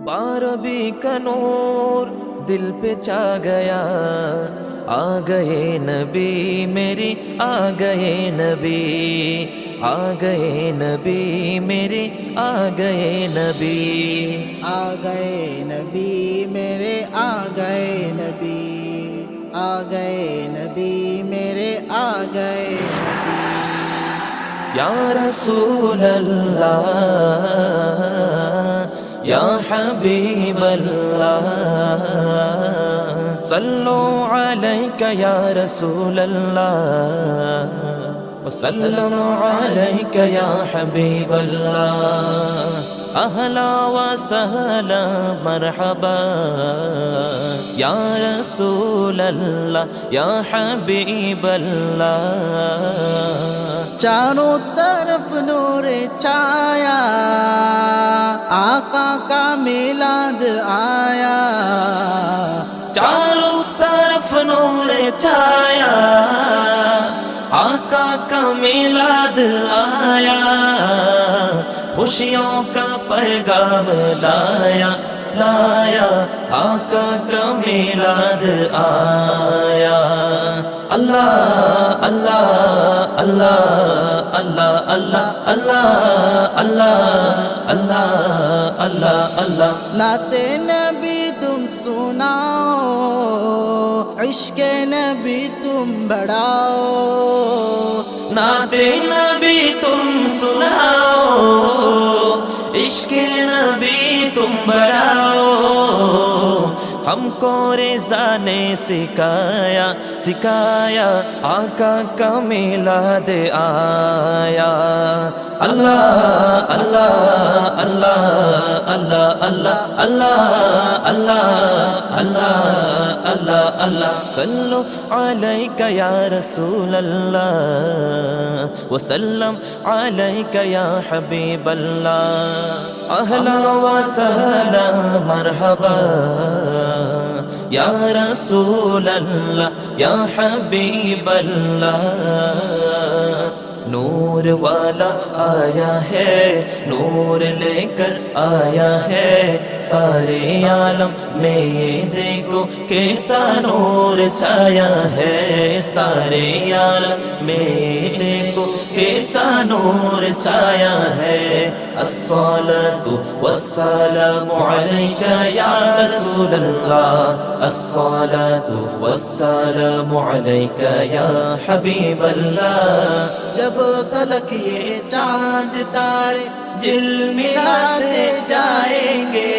Barbie का नूर दिल पे छा गया, आ गए नबी मेरे, आ गए नबी, आ गए नबी मेरे, आ गए नबी। आ गए नबी मेरे, आ गए नबी, आ गए नबी मेरे, आ गए नबी। या रसूल अल्लाह, या हबीब अल्लाह, सल्लु अलैका या रसूल अल्लाह, वसल्लमु अलैका या हबीब अल्लाह। अहला व सहला मरहबा या रसूल अल्लाह, या हबीब अल्लाह। चारों तरफ नूर छाया, आका का मिलाद आया। चारों तरफ नूर छाया, आका का मिलाद आया, खुशियों का पैगाम लाया, लाया, आका का मिलाद आया। अल्लाह अल्लाह अल्लाह अल्लाह अल्लाह अल्लाह अल्लाह अल्लाह अल्लाह अल्लाह। नाते नबी तुम सुनाओ, इश्क़ नबी तुम बढ़ाओ। नाते नबी तुम सुनाओ, इश्क़ नबी तुम बढ़ाओ। हमको रिज़ा ने सिखाया, सिखाया, आका का मिलाद आया। अल्लाह अल्लाह अल्लाह अल्लाह अल्लाह अल्लाह अल्लाह अल्लाह अल्लाह अल्लाह। सल्लु अलैका या रसूल अल्लाह, वसल्लम अलैका या हबीब अल्लाह। अहला व सहला मरहबा या रसूल अल्लाह, या हबीब अल्लाह। नूर वाला आया है, नूर लेकर आया है, सारे आलम में ये देखो कैसा नूर छाया है। सारे आलम में ये देखो कैसा नूर छाया है। अस्सलातु वस्सलामु अलैका या रसूल अल्लाह, अस्सलातु वस्सलामु अलैका या हबीब अल्लाह। जब तलक ये चांद तारे झिलमिलाते जाएंगे,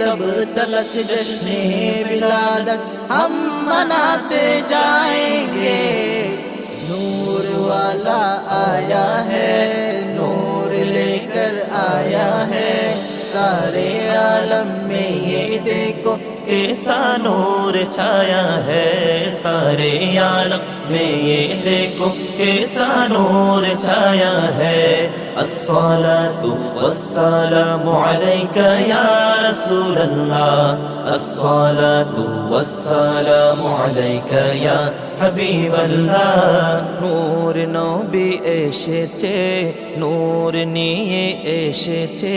तब तलक जश्ने विलादत हम मनाते जाएंगे। नूर वाला आया है, नूर लेकर आया है, सारे आलम में ये देखो कैसा नूर छाया है। सारे आलम में ये देखो कैसा नूर छाया है। अस्सलातु वस्सलामु अलैका या रसूल अल्लाह, अस्सलातु वस्सलामु अलैका या हबीब अल्लाह। नूर नबी एसेছে, नूर নিয়ে এসেছে,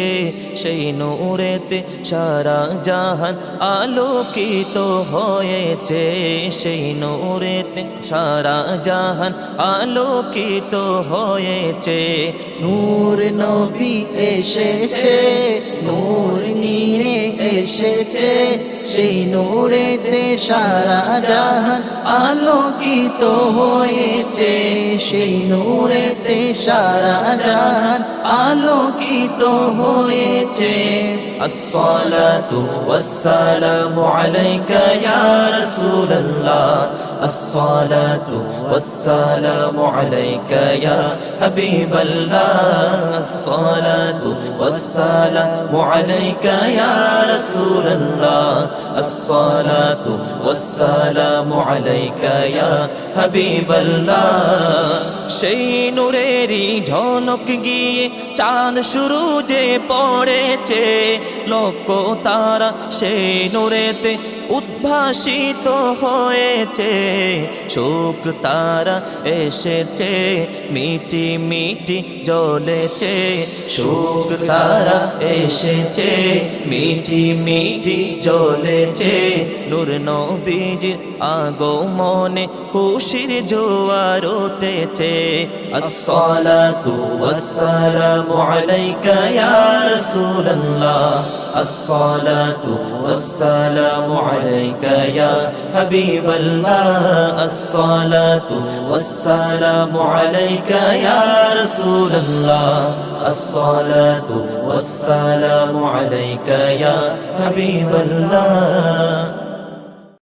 সেই নূরেতে সারা জাহান আলোকিত হয়েছে। সেই নূরেতে সারা জাহান আলোকিত হয়েছে। নূর নবী এসেছে, নূর নিয়ে এসেছে, সেই নূরেতে সারা জাহান আলোকিত হয়েছে। সেই নূরেতে সারা জাহান আলোকিত হয়েছে। अस्सलातु वस्सलामु अलैका या रसूल अल्लाह, अस्सलातु वस्सलामु अलैका या हबीब अल्लाह। अस्सलातु वस्सलामु अलैका या रसूल अल्लाह, अस्सलातु वस्सलामु अलैका या हबीब अल्लाह। সেই নূরেরই ঝলক গিয়ে চাঁদ শুরু যে পড়েছে, লক্ষ তারা সেই নূরেতে উদ্ভাসিত হয়েছে। শোক তারা এসেছে, মিটি মিটি জ্বলেছে। শোক তারা এসেছে, মিটি মিটি জ্বলেছে। নূর নবীজির আগমনে খুশির জোয়ার উঠেছে। আসসালাতু ওয়াসসালামু আলাইকা ইয়া রাসূলুল্লাহ, আসসালাতু ওয়াসসালামু আলাইকা ইয়া হাবিবাল্লাহ, আসসালাতু ওয়াসসালামু আলাইকা ইয়া রাসূলুল্লাহ, আসসালাতু ওয়াসসালামু আলাইকা ইয়া হাবিবাল্লাহ।